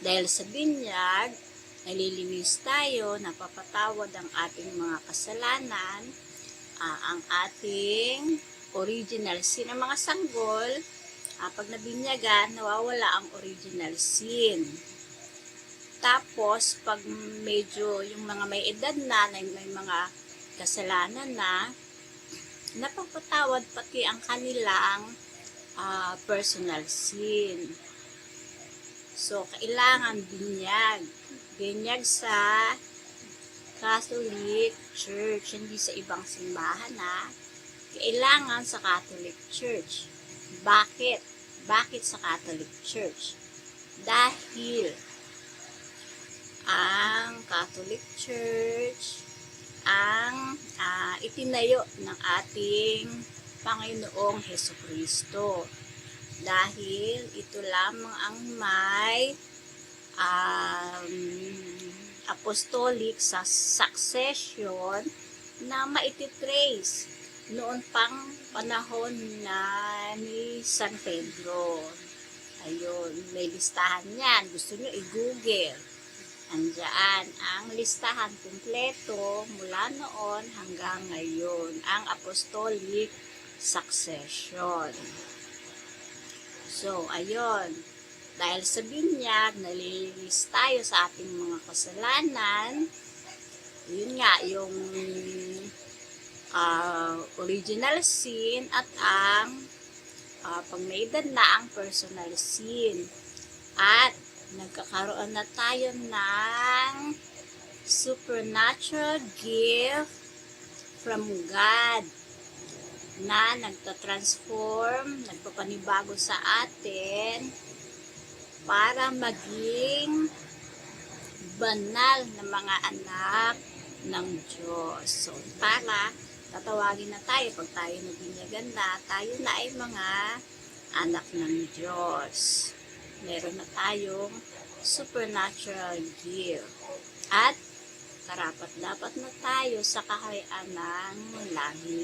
Dahil sa binyag, nalilinis tayo, napapatawad ang ating mga kasalanan, ang ating original sin. Ang mga sanggol, pag nabinyagan, nawawala ang original sin. Tapos, pag medyo yung mga may edad na, may mga kasalanan na, napapatawad pati ang kanilang personal sin. So, kailangan binyag. Binyag sa Catholic Church, hindi sa ibang simbahan na. Kailangan sa Catholic Church. Bakit? Bakit sa Catholic Church? Dahil ang Catholic Church ang itinayo ng ating Panginoong Hesukristo. Dahil ito lamang ang may apostolic sa succession na maititrace noon pang panahon na ni San Pedro. Ayun, may listahan yan. Gusto nyo i-google. Andyan ang listahan kumpleto mula noon hanggang ngayon, ang apostolic succession. So, ayun, dahil sa binyag, nalilinis tayo sa ating mga kasalanan. Yun nga, yung original sin at ang pag may edad na ang personal sin. At nagkakaroon na tayo ng supernatural gift from God na nagtatransform, nagpapanibago sa atin para maging banal na mga anak ng Diyos. So, para tatawagin na tayo pag tayo nabinyagan na, tayo na ay mga anak ng Diyos. Meron na tayong supernatural gift. At karapat-dapat na tayo sa kahayaan ng langit.